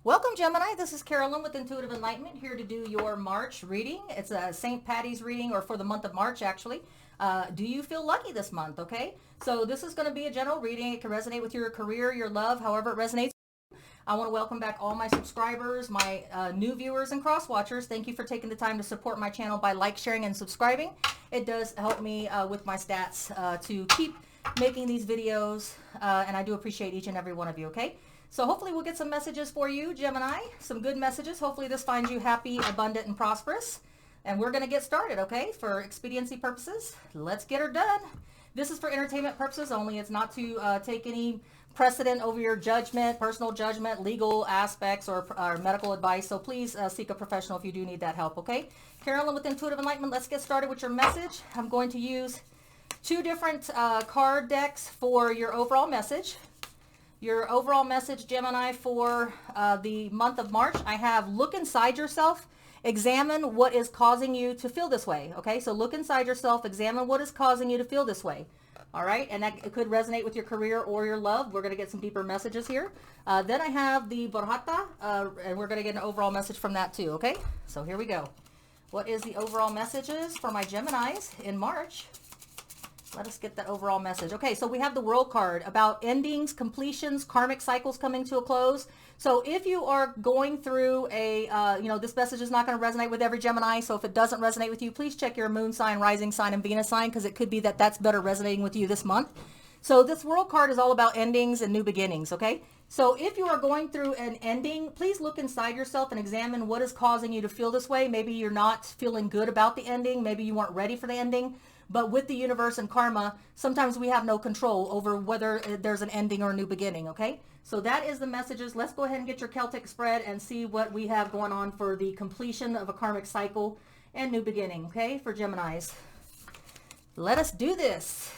Welcome, Gemini. This is Carolyn with Intuitive Enlightenment, here to do your March reading. It's a St. Patty's reading, or for the month of March, actually. Do you feel lucky this month? Okay, so this is going to be a general reading. It can resonate with your career, your love, however it resonates. I want to welcome back all my subscribers, my new viewers and cross watchers. Thank you for taking the time to support my channel by like, sharing, and subscribing. It does help me with my stats to keep making these videos, and I do appreciate each and every one of you, okay? So hopefully we'll get some messages for you, Gemini, some good messages. Hopefully this finds you happy, abundant, and prosperous. And we're going to get started, okay? For expediency purposes, let's get her done. This is for entertainment purposes only. It's not to take any precedent over your judgment, personal judgment, legal aspects, or medical advice. So please seek a professional if you do need that help, okay? Carolyn with Intuitive Enlightenment, let's get started with your message. I'm going to use two different card decks for your overall message. Your overall message, Gemini, for the month of March. I have look inside yourself, examine what is causing you to feel this way. Okay, so look inside yourself, examine what is causing you to feel this way. All right, and that could resonate with your career or your love. We're going to get some deeper messages here. Then I have the Borjata, and we're going to get an overall message from that too. Okay, so here we go. What is the overall messages for my Geminis in March? Let us get that overall message. Okay, so we have the World card about endings, completions, karmic cycles coming to a close. So if you are going through a, this message is not going to resonate with every Gemini. So if it doesn't resonate with you, please check your moon sign, rising sign, and Venus sign, because it could be that that's better resonating with you this month. So this World card is all about endings and new beginnings, okay? So if you are going through an ending, please look inside yourself and examine what is causing you to feel this way. Maybe you're not feeling good about the ending. Maybe you weren't ready for the ending. But with the universe and karma, sometimes we have no control over whether there's an ending or a new beginning, okay? So that is the messages. Let's go ahead and get your Celtic spread and see what we have going on for the completion of a karmic cycle and new beginning, okay, for Geminis. Let us do this.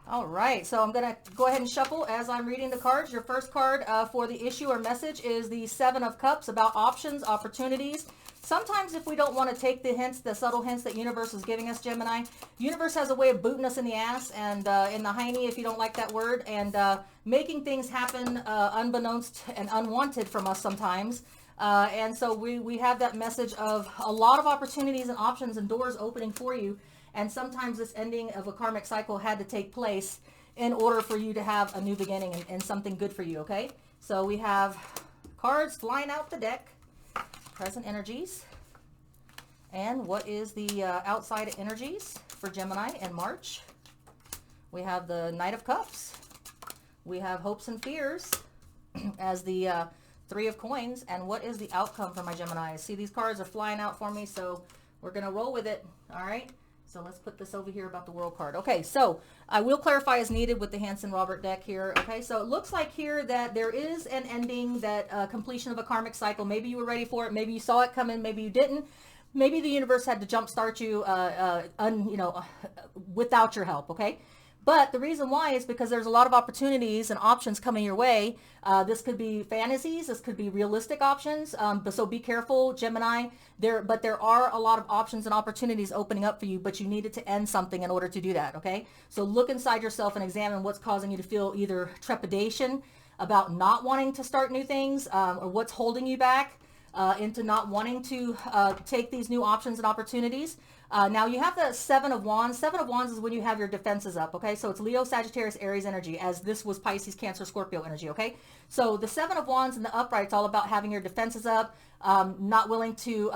All right, so I'm going to go ahead and shuffle as I'm reading the cards. Your first card for the issue or message is the Seven of Cups, about options, opportunities. Sometimes if we don't want to take the hints, the subtle hints that universe is giving us, Gemini, universe has a way of booting us in the ass and in the hiney, if you don't like that word, and making things happen unbeknownst and unwanted from us sometimes. And so we have that message of a lot of opportunities and options and doors opening for you. And sometimes this ending of a karmic cycle had to take place in order for you to have a new beginning and something good for you, okay? So we have cards flying out the deck, present energies, and what is the outside energies for Gemini in March. We have the Knight of Cups. We have hopes and fears as the Three of Coins. And what is the outcome for my Gemini? See, these cards are flying out for me, so we're going to roll with it, all right? So let's put this over here about the World card. Okay, so I will clarify as needed with the Hanson-Robert deck here. Okay, so it looks like here that there is an ending, that completion of a karmic cycle. Maybe you were ready for it. Maybe you saw it coming. Maybe you didn't. Maybe the universe had to jumpstart you, without your help. Okay. But the reason why is because there's a lot of opportunities and options coming your way. This could be fantasies. This could be realistic options. But so be careful, Gemini. There are a lot of options and opportunities opening up for you, but you needed to end something in order to do that, okay? So look inside yourself and examine what's causing you to feel either trepidation about not wanting to start new things, or what's holding you back into not wanting to take these new options and opportunities. Now you have the Seven of Wands. Seven of Wands is when you have your defenses up, okay? So it's Leo, Sagittarius, Aries energy, as this was Pisces, Cancer, Scorpio energy, okay? So the Seven of Wands in the upright, it's all about having your defenses up, not willing to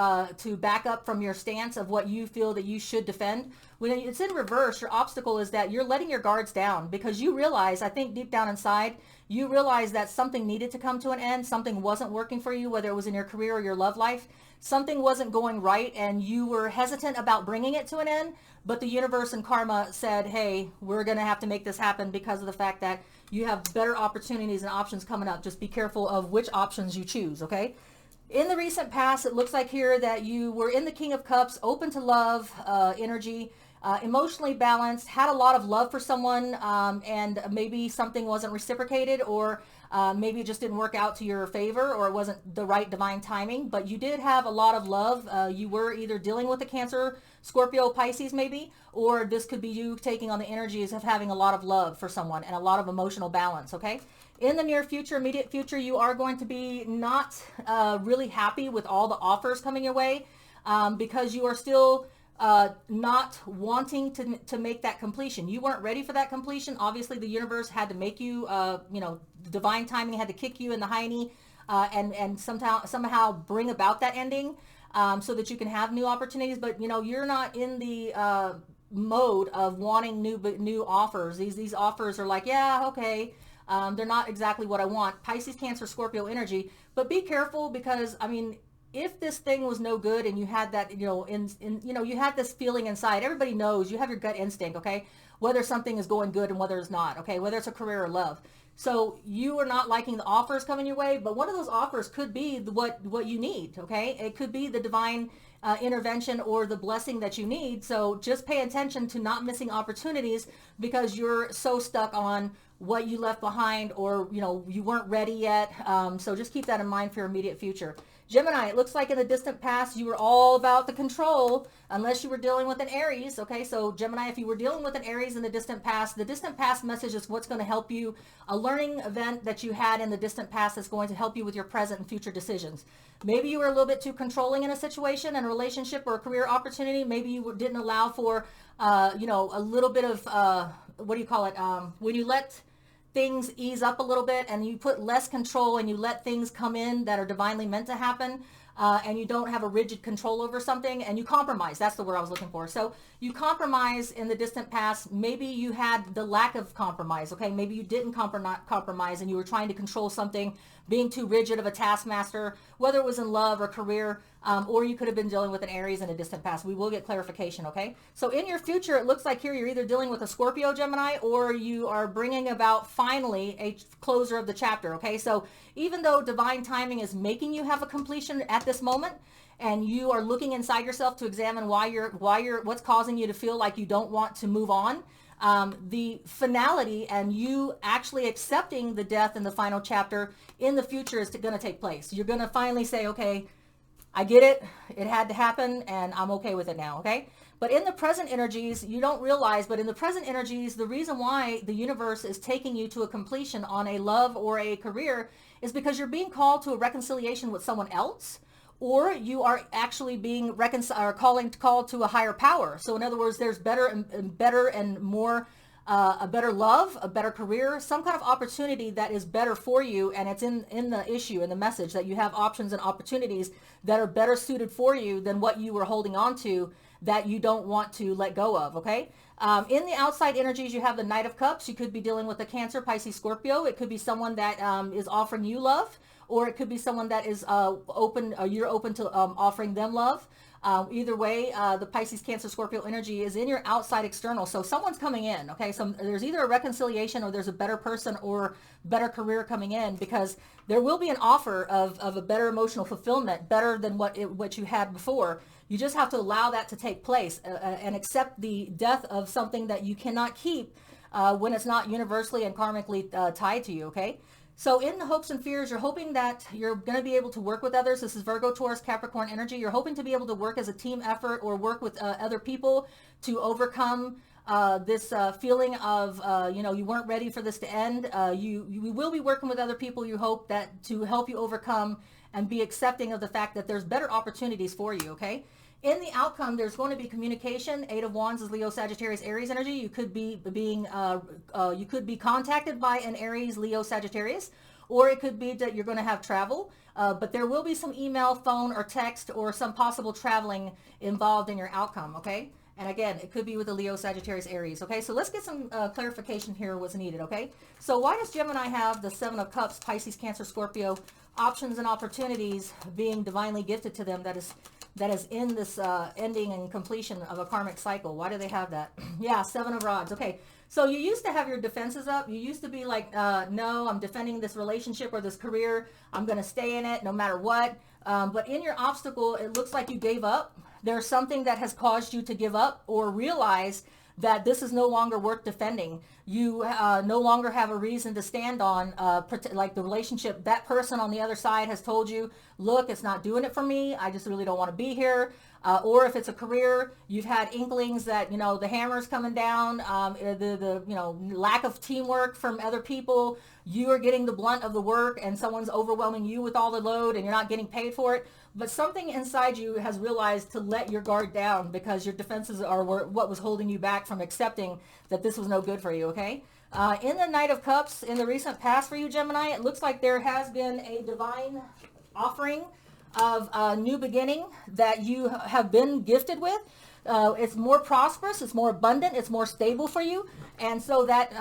back up from your stance of what you feel that you should defend. When it's in reverse, your obstacle is that you're letting your guards down because you realize, I think deep down inside, you realize that something needed to come to an end, something wasn't working for you, whether it was in your career or your love life. Something wasn't going right and you were hesitant about bringing it to an end, but the universe and karma said, hey, we're going to have to make this happen because of the fact that you have better opportunities and options coming up. Just be careful of which options you choose, okay? In the recent past, it looks like here that you were in the King of Cups, open to love energy, emotionally balanced, had a lot of love for someone, and maybe something wasn't reciprocated, or maybe it just didn't work out to your favor, or it wasn't the right divine timing, but you did have a lot of love. You were either dealing with a Cancer, Scorpio, Pisces maybe, or this could be you taking on the energies of having a lot of love for someone and a lot of emotional balance, okay? in the near future, immediate future, you are going to be not really happy with all the offers coming your way, because you are still not wanting to make that completion. You weren't ready for that completion. Obviously, the universe had to make you, divine timing had to kick you in the hiney, and somehow bring about that ending, so that you can have new opportunities. But you're not in the mode of wanting new offers. These offers are like, yeah, okay. They're not exactly what I want. Pisces, Cancer, Scorpio energy. But be careful, because if this thing was no good and you had that, you had this feeling inside, everybody knows, you have your gut instinct, okay? Whether something is going good and whether it's not, okay? Whether it's a career or love. So you are not liking the offers coming your way, but one of those offers could be what you need, okay? It could be the divine intervention or the blessing that you need. So just pay attention to not missing opportunities, because you're so stuck on what you left behind, or you weren't ready yet. So just keep that in mind for your immediate future. Gemini, it looks like in the distant past you were all about the control, unless you were dealing with an Aries. Okay, so Gemini, if you were dealing with an Aries in the distant past message is what's going to help you, a learning event that you had in the distant past that's going to help you with your present and future decisions. Maybe you were a little bit too controlling in a situation, in a relationship, or a career opportunity. Maybe you didn't allow for, a little bit of, when you let things ease up a little bit and you put less control and you let things come in that are divinely meant to happen, and you don't have a rigid control over something, and you compromise. That's the word I was looking for. So you compromise in the distant past. Maybe you had the lack of compromise. Okay, maybe you didn't compromise and you were trying to control something, being too rigid of a taskmaster, whether it was in love or career, or you could have been dealing with an Aries in a distant past. We will get clarification, okay? So in your future, it looks like here you're either dealing with a Scorpio, Gemini, or you are bringing about finally a closer of the chapter, okay? So even though divine timing is making you have a completion at this moment, and you are looking inside yourself to examine what's causing you to feel like you don't want to move on, the finality and you actually accepting the death in the final chapter in the future is going to take place. You're going to finally say, okay, I get it. It had to happen and I'm okay with it now. Okay. But in the present energies, you don't realize, but in the present energies, the reason why the universe is taking you to a completion on a love or a career is because you're being called to a reconciliation with someone else, or you are actually being called to a higher power. So in other words, there's better and more, a better love, a better career, some kind of opportunity that is better for you. And it's in the issue, in the message, that you have options and opportunities that are better suited for you than what you were holding on to that you don't want to let go of, okay? In the outside energies, you have the Knight of Cups. You could be dealing with a Cancer, Pisces, Scorpio. It could be someone that is offering you love, or it could be someone that is you're open to offering them love. Either way, the Pisces, Cancer, Scorpio energy is in your outside external. So someone's coming in, okay? So there's either a reconciliation or there's a better person or better career coming in, because there will be an offer of a better emotional fulfillment, better than what you had before. You just have to allow that to take place and accept the death of something that you cannot keep when it's not universally and karmically tied to you, okay? So in the hopes and fears, you're hoping that you're going to be able to work with others. This is Virgo, Taurus, Capricorn energy. You're hoping to be able to work as a team effort or work with other people to overcome this feeling of, you weren't ready for this to end. You will be working with other people, you hope, that to help you overcome and be accepting of the fact that there's better opportunities for you, okay? In the outcome, there's going to be communication. 8 of Wands is Leo, Sagittarius, Aries energy. You could be you could be contacted by an Aries, Leo, Sagittarius, or it could be that you're going to have travel. But there will be some email, phone, or text, or some possible traveling involved in your outcome. Okay. And again, it could be with the Leo, Sagittarius, Aries. Okay. So let's get some clarification here. What's needed. Okay. So why does Gemini have the 7 of Cups, Pisces, Cancer, Scorpio, options and opportunities being divinely gifted to them? That is in this ending and completion of a karmic cycle. Why do they have that? Yeah, 7 of Rods. Okay, so you used to have your defenses up. You used to be like, no, I'm defending this relationship or this career. I'm going to stay in it no matter what. But in your obstacle, it looks like you gave up. There's something that has caused you to give up or realize that this is no longer worth defending. You no longer have a reason to stand on, like the relationship. That person on the other side has told you, look, it's not doing it for me. I just really don't want to be here. Or if it's a career, you've had inklings that, the hammer's coming down, the lack of teamwork from other people. You are getting the blunt of the work and someone's overwhelming you with all the load and you're not getting paid for it. But something inside you has realized to let your guard down because your defenses are what was holding you back from accepting that this was no good for you, okay? In the Knight of Cups, in the recent past for you, Gemini, it looks like there has been a divine offering of a new beginning that you have been gifted with. It's more prosperous, it's more abundant, it's more stable for you. And so that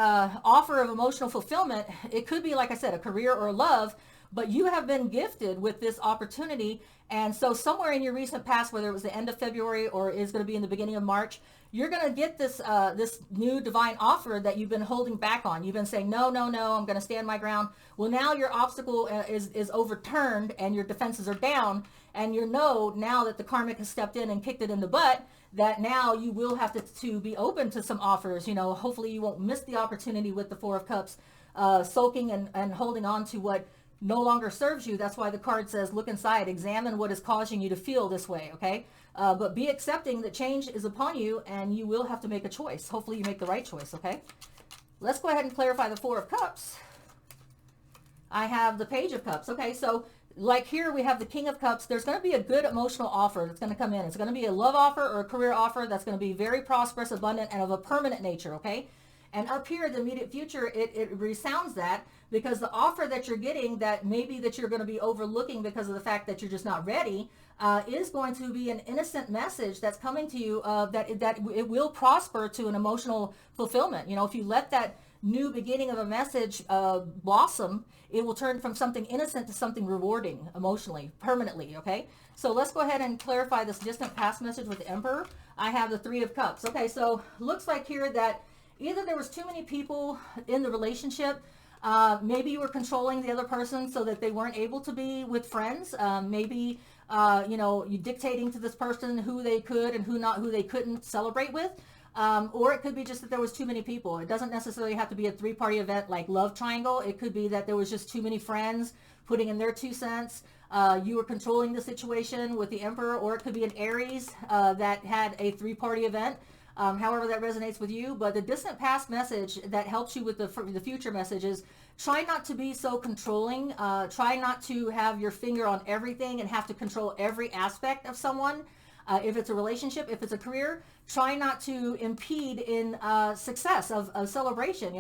offer of emotional fulfillment, it could be, like I said, a career or love, but you have been gifted with this opportunity. And so somewhere in your recent past, whether it was the end of February or is going to be in the beginning of March, you're going to get this this new divine offer that you've been holding back on. You've been saying, no, no, no, I'm going to stand my ground. Well, now your obstacle is overturned and your defenses are down. And you know now that the karmic has stepped in and kicked it in the butt, that now you will have to be open to some offers. Hopefully you won't miss the opportunity with the Four of Cups, sulking and holding on to what no longer serves you. That's why the card says, look inside, examine what is causing you to feel this way, okay? But be accepting that change is upon you and you will have to make a choice. Hopefully you make the right choice, okay? Let's go ahead and clarify the Four of Cups. I have the Page of Cups. Okay, so like here we have the King of Cups. There's going to be a good emotional offer that's going to come in. It's going to be a love offer or a career offer that's going to be very prosperous, abundant, and of a permanent nature, okay? And up here, the immediate future, it resounds that because the offer that you're getting that maybe that you're going to be overlooking because of the fact that you're just not ready is going to be an innocent message that's coming to you that it will prosper to an emotional fulfillment. If you let that new beginning of a message blossom, it will turn from something innocent to something rewarding emotionally, permanently, okay? So let's go ahead and clarify this distant past message with the Emperor. I have the Three of Cups. Okay, so looks like here that either there was too many people in the relationship, maybe you were controlling the other person so that they weren't able to be with friends. Maybe, you dictating to this person who they could and who they couldn't celebrate with. Or it could be just that there was too many people. It doesn't necessarily have to be a three-party event like Love Triangle. It could be that there was just too many friends putting in their 2 cents. You were controlling the situation with the Emperor, or it could be an Aries that had a three-party event. However that resonates with you. But the distant past message that helps you with the future message is try not to be so controlling. Try not to have your finger on everything and have to control every aspect of someone. If it's a relationship, if it's a career, try not to impede in success of celebration.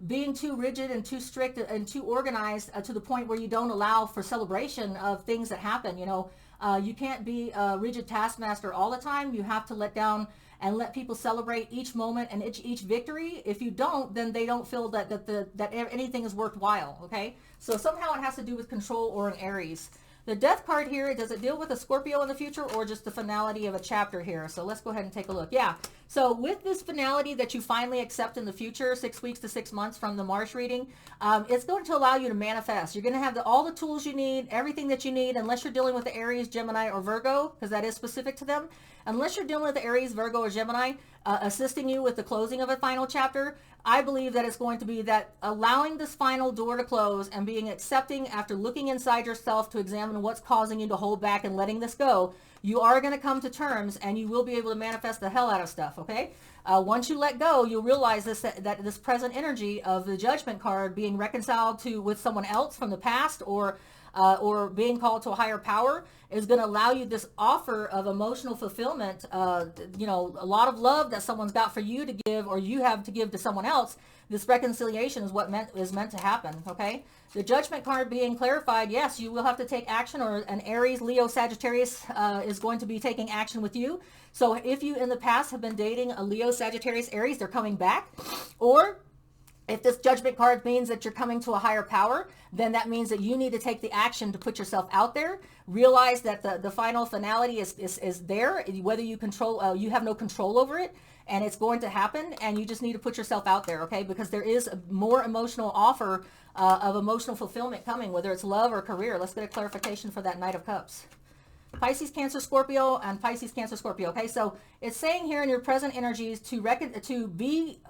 Being too rigid and too strict and too organized to the point where you don't allow for celebration of things that happen. You can't be a rigid taskmaster all the time. You have to let down and let people celebrate each moment and each victory. If you don't, then they don't feel that anything is worthwhile, okay? So somehow it has to do with control or an Aries. The Death card here, does it deal with a Scorpio in the future or just the finality of a chapter here? So let's go ahead and take a look. Yeah, so with this finality that you finally accept in the future, 6 weeks to 6 months from the March reading, it's going to allow you to manifest. You're going to have all the tools you need, everything that you need, unless you're dealing with the Aries, Gemini, or Virgo, because that is specific to them. Unless you're dealing with the Aries, Virgo, or Gemini, assisting you with the closing of a final chapter, I believe that it's going to be that allowing this final door to close and being accepting after looking inside yourself to examine what's causing you to hold back and letting this go, you are going to come to terms and you will be able to manifest the hell out of stuff, okay? Once you let go, you'll realize that this present energy of the Judgment card being reconciled with someone else from the past or being called to a higher power is going to allow you this offer of emotional fulfillment, a lot of love that someone's got for you to give or you have to give to someone else. This reconciliation is what is meant to happen, okay? The Judgment card being clarified, yes, you will have to take action, or an Aries, Leo, Sagittarius is going to be taking action with you. So if you in the past have been dating a Leo, Sagittarius, Aries, they're coming back. Or if this Judgment card means that you're coming to a higher power, then that means that you need to take the action to put yourself out there. Realize that the final finality is there, whether you control, you have no control over it, and it's going to happen, and you just need to put yourself out there, okay? Because there is a more emotional offer of emotional fulfillment coming, whether it's love or career. Let's get a clarification for that Knight of Cups. Pisces, Cancer, Scorpio, and Pisces, Cancer, Scorpio. Okay, so it's saying here in your present energies to be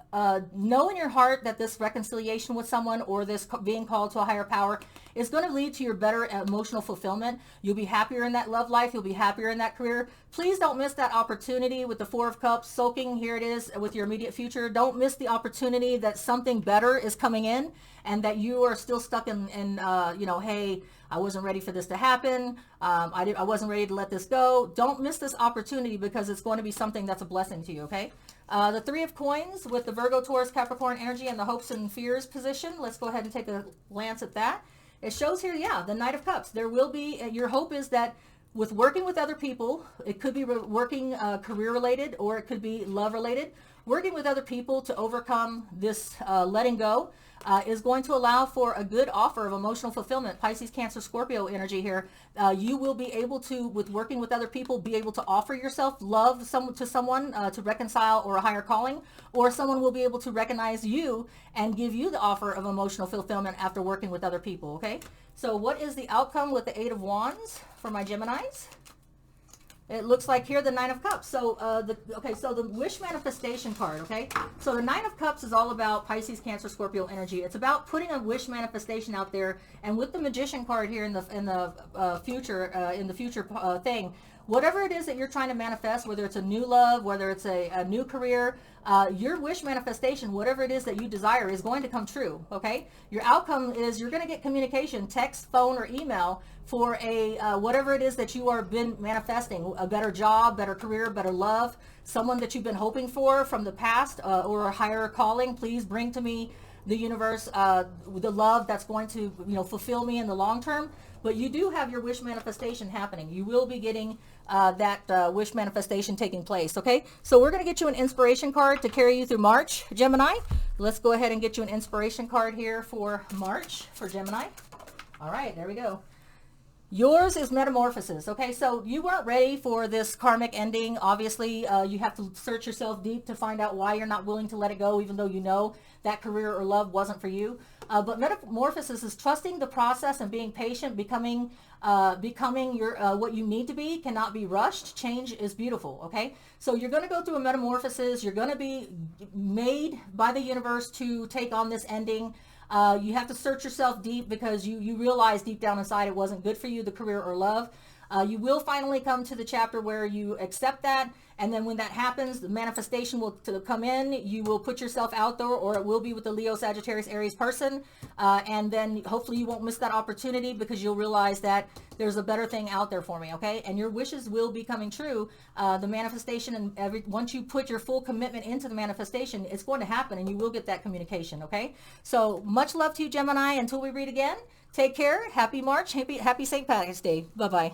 know in your heart that this reconciliation with someone or this being called to a higher power is going to lead to your better emotional fulfillment. You'll be happier in that love life. You'll be happier in that career. Please don't miss that opportunity with the Four of Cups soaking. Here it is with your immediate future. Don't miss the opportunity that something better is coming in and that you are still stuck in hey, I wasn't ready for this to happen. I wasn't ready to let this go. Don't miss this opportunity because it's going to be something that's a blessing to you, okay? The Three of Coins with the Virgo, Taurus, Capricorn energy and the hopes and fears position. Let's go ahead and take a glance at that. It shows here, yeah, the Knight of Cups. There will be, your hope is that with working with other people, it could be working career related or it could be love related. Working with other people to overcome this letting go is going to allow for a good offer of emotional fulfillment. Pisces, Cancer, Scorpio energy here. You will be able to, with working with other people, be able to offer yourself love to someone to reconcile or a higher calling, or someone will be able to recognize you and give you the offer of emotional fulfillment after working with other people, okay? So what is the outcome with the Eight of Wands for my Geminis? It looks like here the Nine of Cups. So so the wish manifestation card, okay? So the Nine of Cups is all about Pisces, Cancer, Scorpio energy. It's about putting a wish manifestation out there, and with the Magician card here in the future thing, whatever it is that you're trying to manifest, whether it's a new love, whether it's a new career, your wish manifestation, whatever it is that you desire, is going to come true, okay? Your outcome is you're going to get communication, text, phone, or email for a whatever it is that you are been manifesting, a better job, better career, better love, someone that you've been hoping for from the past, or a higher calling. Please bring to me, the universe, the love that's going to fulfill me in the long term. But you do have your wish manifestation happening. You will be getting that wish manifestation taking place, okay? So we're going to get you an inspiration card to carry you through March, Gemini. Let's go ahead and get you an inspiration card here for March for Gemini. All right, there we go. Yours is metamorphosis. Okay, so you weren't ready for this karmic ending. Obviously, you have to search yourself deep to find out why you're not willing to let it go, even though you know that career or love wasn't for you. But metamorphosis is trusting the process and being patient, becoming your what you need to be cannot be rushed. Change is beautiful. Okay, so you're going to go through a metamorphosis. You're going to be made by the universe to take on this ending. You have to search yourself deep because you realize deep down inside it wasn't good for you, the career or love. You will finally come to the chapter where you accept that, and then when that happens, the manifestation will come in. You will put yourself out there, or it will be with the Leo, Sagittarius, Aries person, and then hopefully you won't miss that opportunity because you'll realize that there's a better thing out there for me, okay? And your wishes will be coming true. The manifestation, and once you put your full commitment into the manifestation, it's going to happen, and you will get that communication, okay? So much love to you, Gemini. Until we read again, take care. Happy March. Happy St. Patrick's Day. Bye-bye.